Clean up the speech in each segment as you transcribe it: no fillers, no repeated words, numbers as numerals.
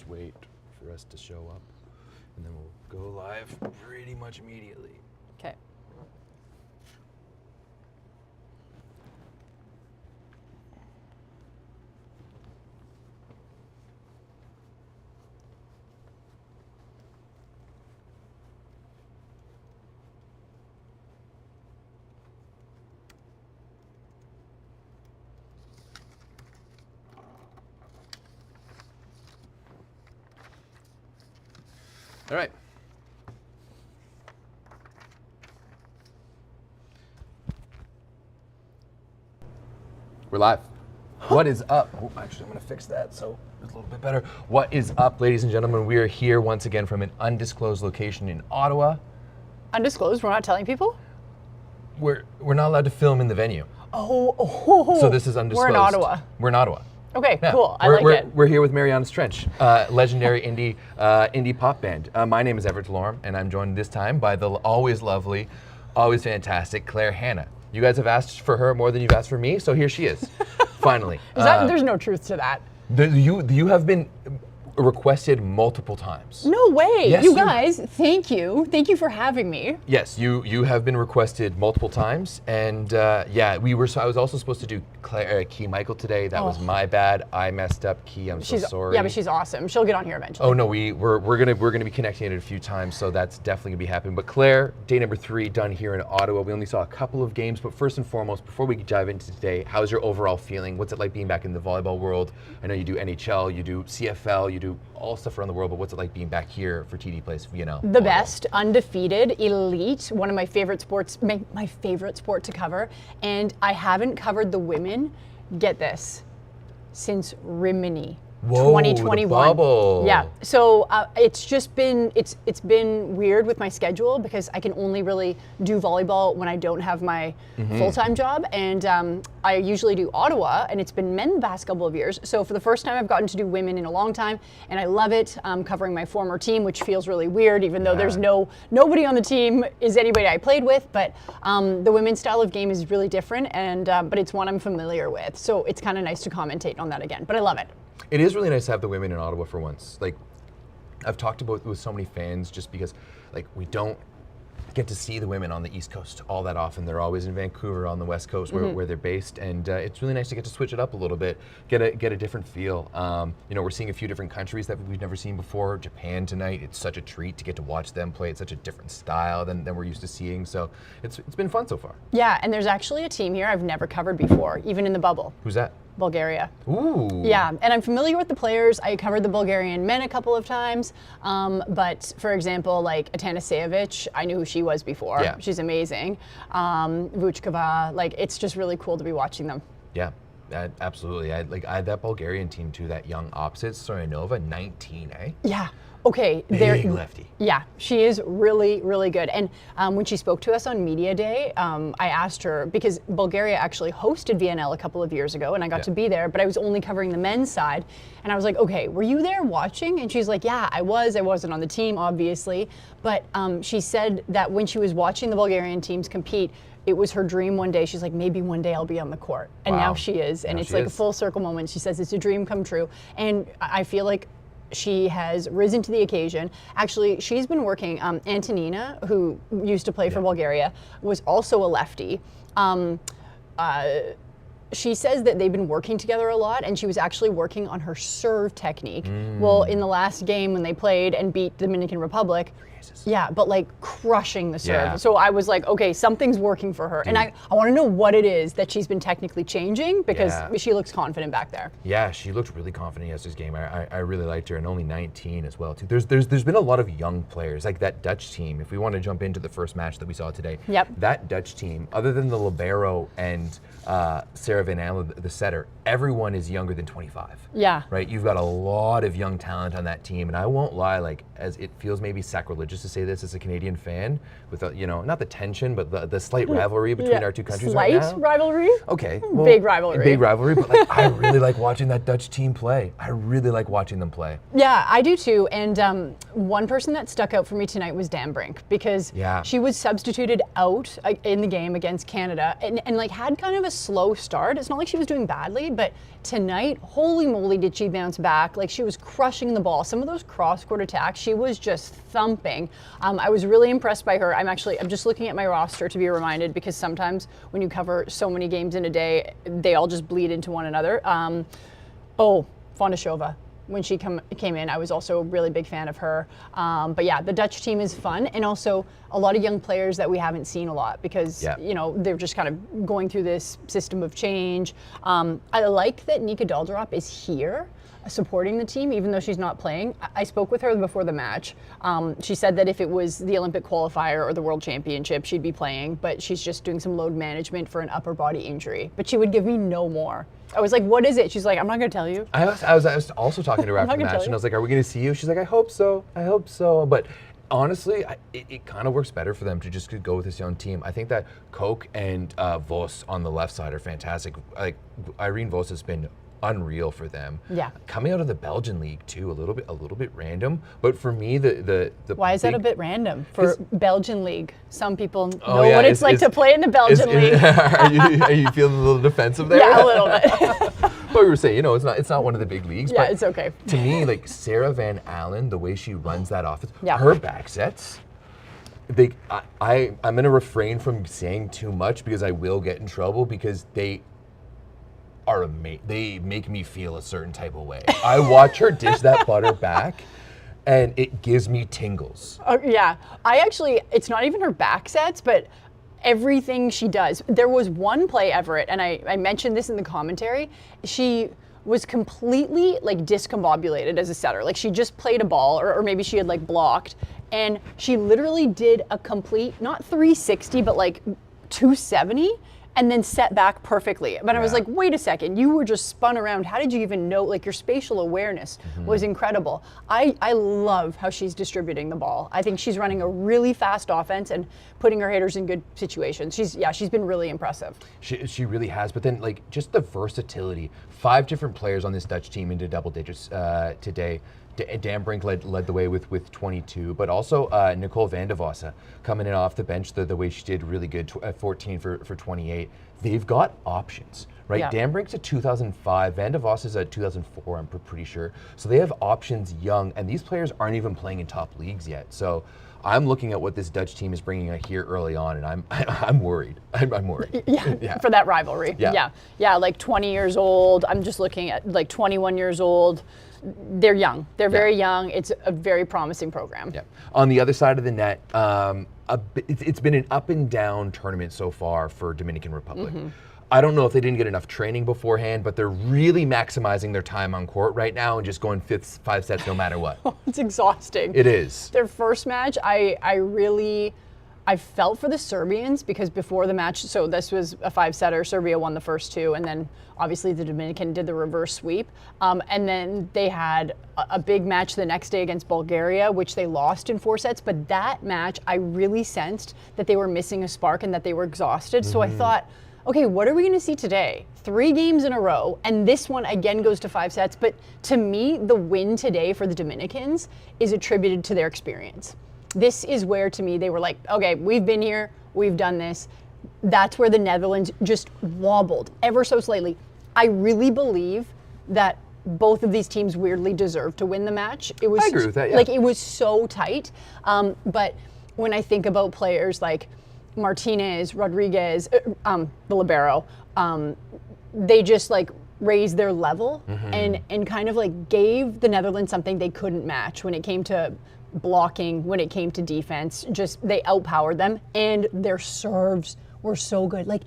wait for us to show up, and then we'll go live pretty much immediately. Okay. All right. We're live. What is up? Oh, actually, I'm going to fix that so it's a little bit better. What is up, ladies and gentlemen? We are here once again from an undisclosed location in Ottawa. Undisclosed? We're not telling people? We're not allowed to film in the venue. Oh. So this is undisclosed. We're in Ottawa. We're in Ottawa. Okay, Yeah. cool. I like it. We're here with Mariana Trench, legendary indie pop band. My name is Everett, and I'm joined this time by the always lovely, always fantastic Claire Hanna. You guys have asked for her more than you've asked for me, so here she is, finally. There's no truth to that. You have been requested multiple times. No way. Yes, you guys, thank you. Thank you for having me. Yes, you have been requested multiple times, and yeah, I was also supposed to do Key Michael today. That was my bad. I messed up Key. I'm so sorry. Yeah, but she's awesome. She'll get on here eventually. Oh no, we're gonna be connecting it a few times, so that's definitely gonna be happening. But Claire, day number 3 done here in Ottawa. We only saw a couple of games, but first and foremost, before we dive into today, how's your overall feeling? What's it like being back in the volleyball world? I know you do NHL, you do CFL, you do all stuff around the world, but what's it like being back here for TD Place VNL? The best, undefeated, elite, one of my favorite sports, my favorite sport to cover. And I haven't covered the women, get this, since Rimini. Whoa, 2021. the bubble. Yeah. So it's just been it's been weird with my schedule because I can only really do volleyball when I don't have my full-time job, and I usually do Ottawa, and it's been men the past couple of years. So for the first time, I've gotten to do women in a long time, and I love it. Covering my former team, which feels really weird, even though there's nobody on the team is anybody I played with. But the women's style of game is really different, and but it's one I'm familiar with. So it's kind of nice to commentate on that again. But I love it. It is really nice to have the women in Ottawa for once. Like, I've talked about with so many fans just because, like, we don't get to see the women on the East Coast all that often. They're always in Vancouver on the West Coast where they're based, and it's really nice to get to switch it up a little bit, get a different feel. You know, we're seeing a few different countries that we've never seen before. Japan tonight, it's such a treat to get to watch them play. It's such a different style than we're used to seeing, so it's been fun so far. Yeah, and there's actually a team here I've never covered before, even in the bubble. Who's that? Bulgaria. Ooh. Yeah, and I'm familiar with the players. I covered the Bulgarian men a couple of times, but for example, like Atanaseevich, I knew who she was before. Yeah. She's amazing. Vuchkova, like it's just really cool to be watching them. Yeah. Absolutely. I had that Bulgarian team too, that young opposite, Stoyanova, 19, eh? Yeah. Okay. Big lefty. Yeah, she is really, really good. And when she spoke to us on Media Day, I asked her, because Bulgaria actually hosted VNL a couple of years ago, and I got to be there, but I was only covering the men's side. And I was like, okay, were you there watching? And she's like, yeah, I was. I wasn't on the team, obviously. But she said that when she was watching the Bulgarian teams compete, it was her dream one day. She's like, maybe one day I'll be on the court. And now she is. And it's like a full circle moment. She says it's a dream come true. And I feel like she has risen to the occasion. Actually, she's been working, Antonina, who used to play for Bulgaria, was also a lefty. She says that they've been working together a lot, and she was actually working on her serve technique. Well, in the last game when they played and beat Dominican Republic, yeah, but like crushing the serve. Yeah. So I was like, okay, something's working for her. Dude. And I want to know what it is that she's been technically changing, because she looks confident back there. Yeah, she looked really confident in yesterday's game. I really liked her, and only 19 as well too. There's been a lot of young players, like that Dutch team. If we want to jump into the first match that we saw today, that Dutch team, other than the libero and Sarah Van Allen, the setter, everyone is younger than 25. Yeah. Right? You've got a lot of young talent on that team, and I won't lie, like, as it feels maybe sacrilegious just to say this as a Canadian fan, with not the tension, but the slight rivalry between our two countries right now. Slight rivalry? Okay. Well, big rivalry, but like, I really like watching that Dutch team play. I really like watching them play. Yeah, I do too. And one person that stuck out for me tonight was Dan Brink, because she was substituted out in the game against Canada and like had kind of a slow start. It's not like she was doing badly, but tonight, holy moly, did she bounce back. Like, she was crushing the ball. Some of those cross-court attacks, she was just thumping. I was really impressed by her. I'm just looking at my roster to be reminded, because sometimes when you cover so many games in a day, they all just bleed into one another. Fondashova. When she came in, I was also a really big fan of her. But yeah, the Dutch team is fun, and also a lot of young players that we haven't seen a lot, because they're just kind of going through this system of change. I like that Nika Daldrop is here supporting the team, even though she's not playing. I spoke with her before the match. She said that if it was the Olympic qualifier or the World Championship, she'd be playing, but she's just doing some load management for an upper body injury. But she would give me no more. I was like, what is it? She's like, I'm not going to tell you. I was also talking to her after the match, and I was like, are we going to see you? She's like, I hope so. But honestly, it kind of works better for them to just go with this young team. I think that Koch and Vos on the left side are fantastic. Like, Irene Vos has been unreal for them. Yeah. Coming out of the Belgian league too, a little bit random. But for me, the why is that a bit random for Belgian league? Some people know what it's like to play in the Belgian league. Are you feeling a little defensive there? Yeah, a little bit. But we were saying, it's not one of the big leagues. Yeah, but it's okay. To me, like Sarah Van Allen, the way she runs that offense, her back sets. I'm going to refrain from saying too much, because I will get in trouble, because they make me feel a certain type of way. I watch her dish that butter back, and it gives me tingles. Yeah, it's not even her back sets, but everything she does. There was one play, Everett, and I mentioned this in the commentary. She was completely like discombobulated as a setter. Like, she just played a ball, or maybe she had like blocked, and she literally did a complete, not 360, but like 270. And then set back perfectly. But I was like, wait a second, you were just spun around. How did you even know? Like, your spatial awareness was incredible. I love how she's distributing the ball. I think she's running a really fast offense and putting her hitters in good situations. She's been really impressive. She really has. But then, like, just the versatility. 5 different players on this Dutch team into double digits today. Dan Brink led the way with 22, but also Nicole van de Vosse coming in off the bench the way she did, really good, 14 for 28. They've got options, right? Yeah. Dan Brink's a 2005, Van de Vosse is a 2004, I'm pretty sure. So they have options young, and these players aren't even playing in top leagues yet. So I'm looking at what this Dutch team is bringing out here early on, and I'm worried. I'm worried. Yeah, for that rivalry. Yeah, like 20 years oold. I'm just looking at like 21 years old. They're young. They're very young. It's a very promising program. Yeah. On the other side of the net, it's been an up and down tournament so far for Dominican Republic. I don't know if they didn't get enough training beforehand, but they're really maximizing their time on court right now and just going 5 sets no matter what. It's exhausting. It is. Their first match, I felt for the Serbians, because before the match, so this was a 5-setter. Serbia won the first 2, and then obviously the Dominican did the reverse sweep. And then they had a big match the next day against Bulgaria, which they lost in 4 sets. But that match, I really sensed that they were missing a spark and that they were exhausted. So I thought, okay, what are we going to see today? 3 games in a row, and this one again goes to 5 sets. But to me, the win today for the Dominicans is attributed to their experience. This is where, to me, they were like, okay, we've been here, we've done this. That's where the Netherlands just wobbled ever so slightly. I really believe that both of these teams weirdly deserved to win the match. I agree with that, yeah. Like, it was so tight. But when I think about players like Martinez, Rodriguez, the libero, they just like raised their level and kind of like gave the Netherlands something they couldn't match when it came to blocking, when it came to defense. Just, they outpowered them, and their serves were so good. Like,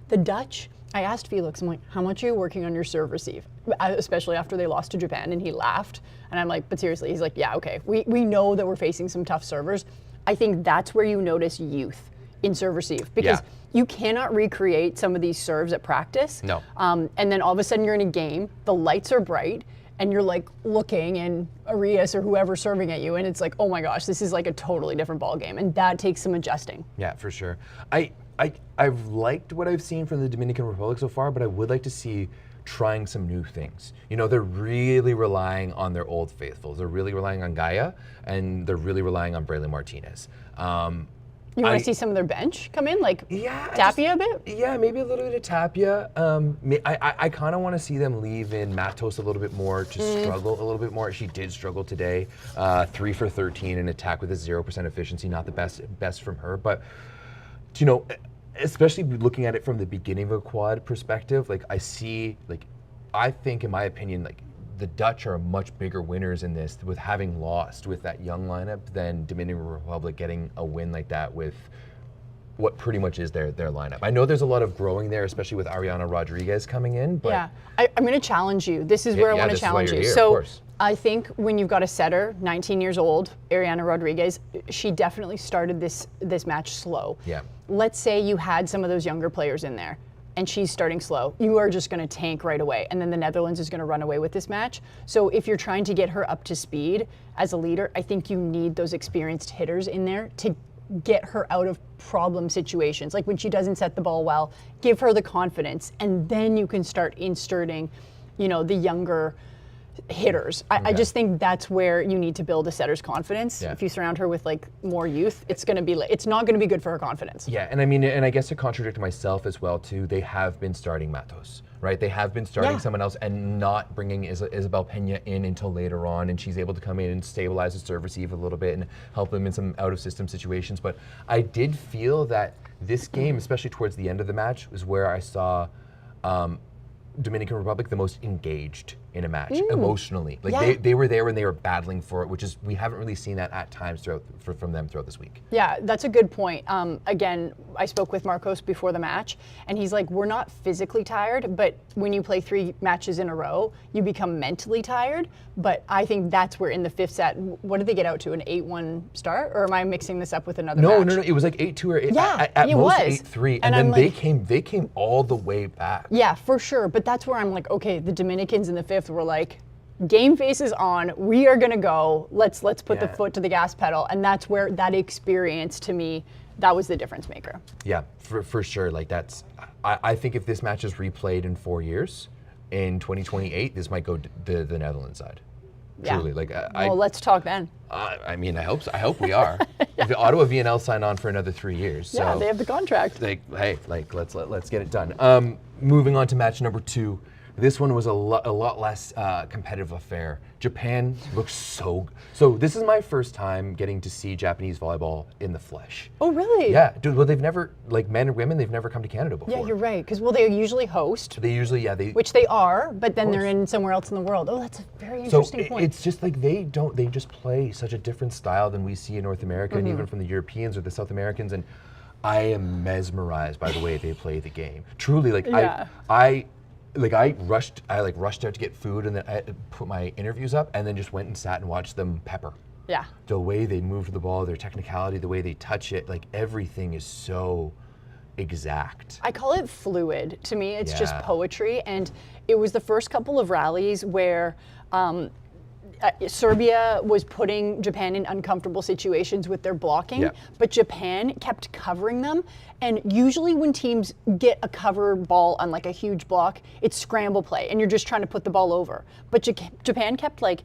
the Dutch, I asked Felix, I'm like, how much are you working on your serve receive? Especially after they lost to Japan, and he laughed. And I'm like, but seriously, he's like, yeah, okay. We know that we're facing some tough servers. I think that's where you notice youth in serve receive, because you cannot recreate some of these serves at practice. No. And then all of a sudden you're in a game, the lights are bright, and you're like looking and Arias or whoever's serving at you, and it's like, oh my gosh, this is like a totally different ball game, and that takes some adjusting. Yeah, for sure. I've liked what I've seen from the Dominican Republic so far, but I would like to see trying some new things. You know, they're really relying on their old faithfuls. They're really relying on Gaia, and they're really relying on Braylon Martinez. You want to see some of their bench come in, like Tapia a bit? Yeah, maybe a little bit of Tapia. I kind of want to see them leave in Matos a little bit more, to struggle a little bit more. She did struggle today, 3 for 13 in attack with a 0% efficiency, not the best from her. But, you know, especially looking at it from the beginning of a quad perspective, like I think, in my opinion, like the Dutch are much bigger winners in this with having lost with that young lineup than Dominican Republic getting a win like that with what pretty much is their lineup. I know there's a lot of growing there, especially with Ariana Rodriguez coming in. But yeah, I'm going to challenge you. This is where I want to challenge you. So I think when you've got a setter, 19 years old, Ariana Rodriguez, she definitely started this match slow. Yeah. Let's say you had some of those younger players in there, and she's starting slow. You are just going to tank right away, and then the Netherlands is going to run away with this match. So if you're trying to get her up to speed as a leader, I think you need those experienced hitters in there to get her out of problem situations. Like when she doesn't set the ball well, give her the confidence, and then you can start inserting, you know, the younger hitters. I just think that's where you need to build a setter's confidence. Yeah. If you surround her with like more youth, it's not going to be good for her confidence. Yeah, and I mean, and I guess to contradict myself as well too, they have been starting Matos, right? They have been starting someone else and not bringing Isabel Pena in until later on, and she's able to come in and stabilize the serve receive a little bit and help them in some out of system situations. But I did feel that this game, especially towards the end of the match, was where I saw Dominican Republic the most engaged in a match emotionally. Like they were there when they were battling for it, which is, we haven't really seen that at times from them throughout this week. Yeah, that's a good point. Again, I spoke with Marcos before the match, and he's like, we're not physically tired, but when you play 3 matches in a row, you become mentally tired. But I think that's where in the 5th set, what did they get out to, an 8-1 start? Or am I mixing this up with another match? No, it was like 8-2 or 8, yeah, at it most was. 8-3, and then they came all the way back. Yeah, for sure. But that's where I'm like, okay, the Dominicans in the 5th were like, game face is on, we are gonna go, let's put the foot to the gas pedal. And that's where that experience, to me, that was the difference maker. Yeah, for sure. Like I think if this match is replayed in 4 years, in 2028, this might go the Netherlands side. Yeah. Truly, like well, let's talk then. I mean, I hope we are. The Ottawa VNL signed on for another 3 years. Yeah, so they have the contract. Like, hey, like let's get it done. Moving on to match number 2. This one was a lot less competitive affair. Japan looks so this is my first time getting to see Japanese volleyball in the flesh. Oh, really? Yeah. Dude, well, they've never, like men and women, they've never come to Canada before. Yeah, you're right. Because, well, they usually host. They usually, which they are, but then they're in somewhere else in the world. Oh, that's a very interesting point. It's just like they just play such a different style than we see in North America, and even from the Europeans or the South Americans, and I am mesmerized by the way they play the game. Truly, like I rushed out to get food, and then I put my interviews up, and then just went and sat and watched them pepper. Yeah. The way they move the ball, their technicality, the way they touch it, like everything is so exact. I call it fluid. To me, it's just poetry, and it was the first couple of rallies where Serbia was putting Japan in uncomfortable situations with their blocking, but Japan kept covering them. And usually when teams get a cover ball on like a huge block, it's scramble play, and you're just trying to put the ball over. But Japan kept like,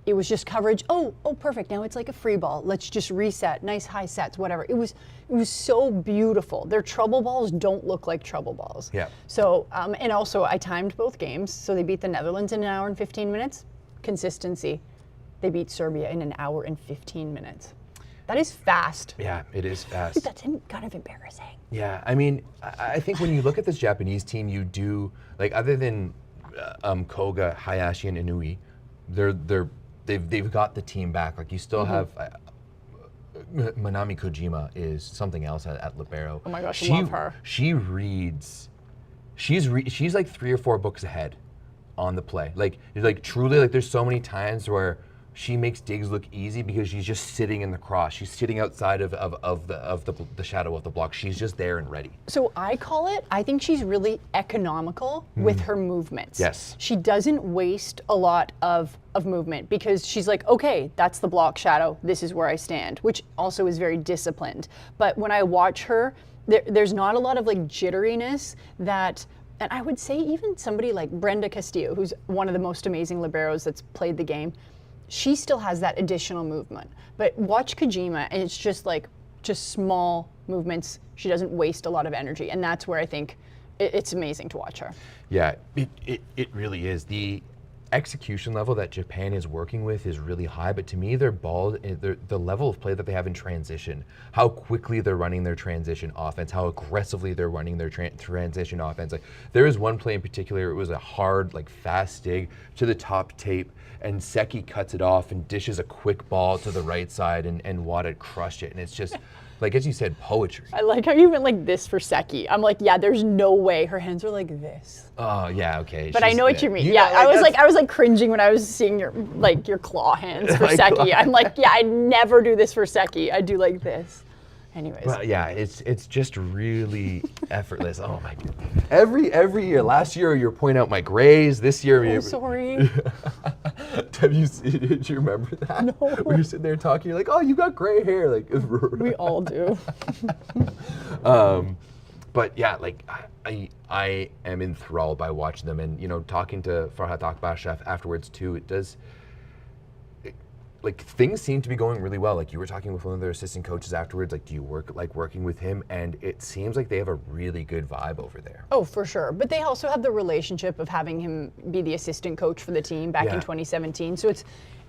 it was just coverage. Oh, perfect. Now it's like a free ball. Let's just reset. Nice high sets, whatever. It was so beautiful. Their trouble balls don't look like trouble balls. Yeah. So, and also I timed both games. So they beat the Netherlands in 1 hour and 15 minutes. Consistency. They beat Serbia in 1 hour and 15 minutes. That is fast. Yeah, it is fast. That's kind of embarrassing. Yeah, I mean, I think when you look at this Japanese team, you do, like, other than Koga, Hayashi, and Inui, they've got the team back. Like, you still have Manami Kojima is something else at libero. Oh my gosh, I love her. She reads. She's like 3 or 4 books ahead on the play. Like truly, like there's so many times where she makes digs look easy because she's just sitting in the cross. She's sitting outside of the shadow of the block. She's just there and ready. So I think she's really economical with her movements. Yes. She doesn't waste a lot of movement because she's like, okay, that's the block shadow. This is where I stand, which also is very disciplined. But when I watch her, there's not a lot of like jitteriness that, and I would say even somebody like Brenda Castillo, who's one of the most amazing liberos that's played the game, she still has that additional movement. But watch Kajima, and it's just small movements. She doesn't waste a lot of energy, and that's where I think it's amazing to watch her. Yeah, it really is. The execution level that Japan is working with is really high, but to me, the level of play that they have in transition, how quickly they're running their transition offense, how aggressively they're running their transition offense. Like, there is one play in particular, it was a hard, like, fast dig to the top tape, and Seki cuts it off and dishes a quick ball to the right side, and Wada crushed it. And it's just, like, as you said, poetry. I like how you went like this for Seki. I'm like, yeah, there's no way. Her hands are like this. Oh, yeah, okay. But I know what you mean. Yeah, I was like cringing when I was seeing your claw hands for Seki. I'm like, yeah, I never do this for Seki. I do like this. Anyways. Well, yeah, it's just really effortless. Oh my goodness. Every year, last year you're pointing out my grays. This year, oh, sorry. Did you remember that? No. We were sitting there talking. You're like, oh, you got gray hair. Like we all do. But yeah, like I am enthralled by watching them, and talking to Farhat Akbash afterwards too. It does. Like, things seem to be going really well. Like, you were talking with one of their assistant coaches afterwards. Like, do you like working with him? And it seems like they have a really good vibe over there. Oh, for sure. But they also have the relationship of having him be the assistant coach for the team back in 2017. So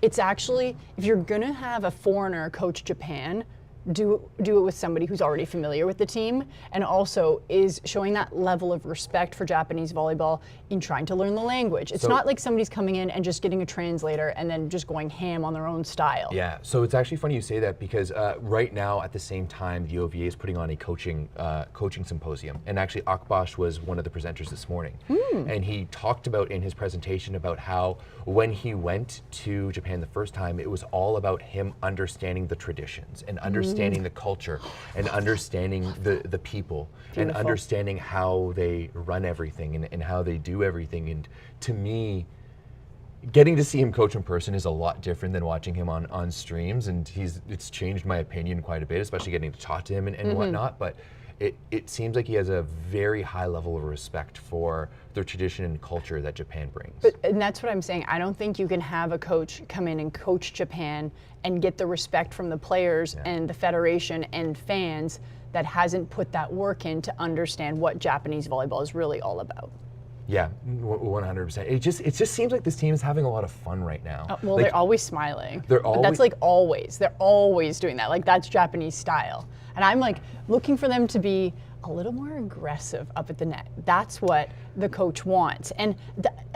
it's actually, if you're gonna have a foreigner coach Japan, do it with somebody who's already familiar with the team, and also is showing that level of respect for Japanese volleyball in trying to learn the language. It's not like somebody's coming in and just getting a translator and then just going ham on their own style. Yeah, so it's actually funny you say that, because right now at the same time the OVA is putting on a coaching symposium, and actually Akbash was one of the presenters this morning. And he talked about in his presentation about how when he went to Japan the first time, it was all about him understanding the traditions and understanding the culture and understanding the people. Beautiful. And understanding how they run everything and how they do everything. And to me, getting to see him coach in person is a lot different than watching him on streams, and it's changed my opinion quite a bit, especially getting to talk to him and whatnot. But it seems like he has a very high level of respect for the tradition and culture that Japan brings. And that's what I'm saying. I don't think you can have a coach come in and coach Japan and get the respect from the players and the federation and fans that hasn't put that work in to understand what Japanese volleyball is really all about. Yeah, 100%. It just seems like this team is having a lot of fun right now. Well, like, they're always smiling. They're always. That's like always. They're always doing that. Like, that's Japanese style. And I'm like looking for them to be a little more aggressive up at the net. That's what the coach wants. And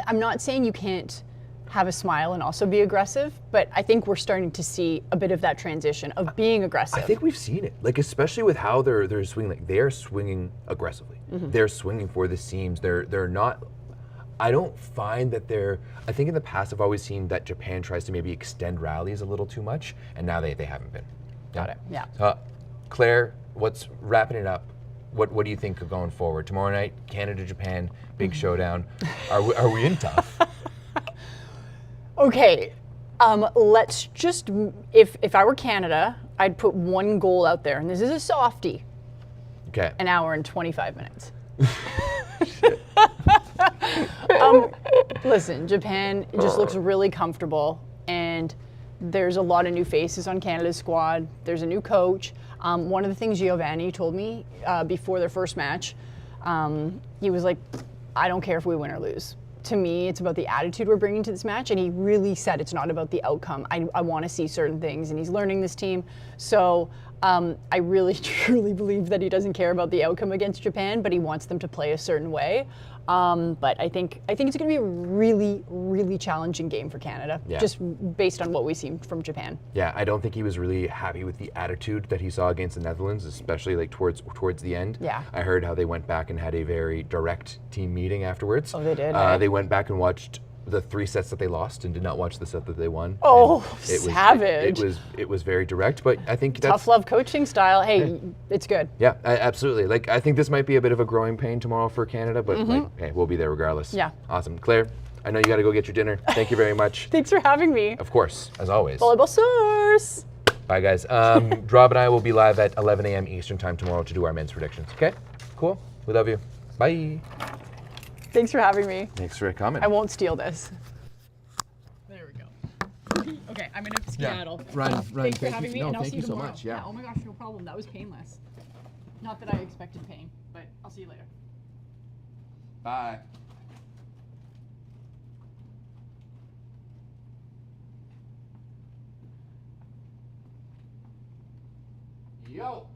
I'm not saying you can't have a smile and also be aggressive, but I think we're starting to see a bit of that transition of being aggressive. I think we've seen it, like, especially with how they're swinging. Like, they're swinging aggressively. They're swinging for the seams. They're not. I don't find that I think in the past I've always seen that Japan tries to maybe extend rallies a little too much, and now they haven't been. Got it. Yeah. Claire, what's wrapping it up? What do you think of going forward? Tomorrow night, Canada, Japan, big showdown. Are we in tough? Okay, let's just, if I were Canada, I'd put one goal out there, and this is a softie. Okay. An hour and 25 minutes. Listen, Japan just looks really comfortable, and there's a lot of new faces on Canada's squad. There's a new coach. One of the things Giovanni told me before their first match, he was like, I don't care if we win or lose. To me, it's about the attitude we're bringing to this match, and he really said it's not about the outcome. I want to see certain things, and he's learning this team. So I really, truly believe that he doesn't care about the outcome against Japan, but he wants them to play a certain way. But I think it's going to be a really, really challenging game for Canada, just based on what we've seen from Japan. Yeah, I don't think he was really happy with the attitude that he saw against the Netherlands, especially like towards the end. Yeah. I heard how they went back and had a very direct team meeting afterwards. Oh, they did. They went back and watched the 3 sets that they lost and did not watch the set that they won. Oh, And it savage. It was very direct, but I think that's Tough love coaching style. Hey, it's good. Yeah, absolutely. Like, I think this might be a bit of a growing pain tomorrow for Canada, but like, hey, we'll be there regardless. Yeah. Awesome. Claire, I know you got to go get your dinner. Thank you very much. Thanks for having me. Of course, as always. Volleyball Source. Bye, guys. Rob and I will be live at 11 a.m. Eastern time tomorrow to do our men's predictions. Okay? Cool. We love you. Bye. Thanks for having me. Thanks for coming. I won't steal this. There we go. Okay, I'm gonna skedaddle. Ryan, Thanks for having me, No, and I'll thank see you you so tomorrow. much. Yeah. Oh my gosh, no problem. That was painless. Not that I expected pain, but I'll see you later. Bye. Yo.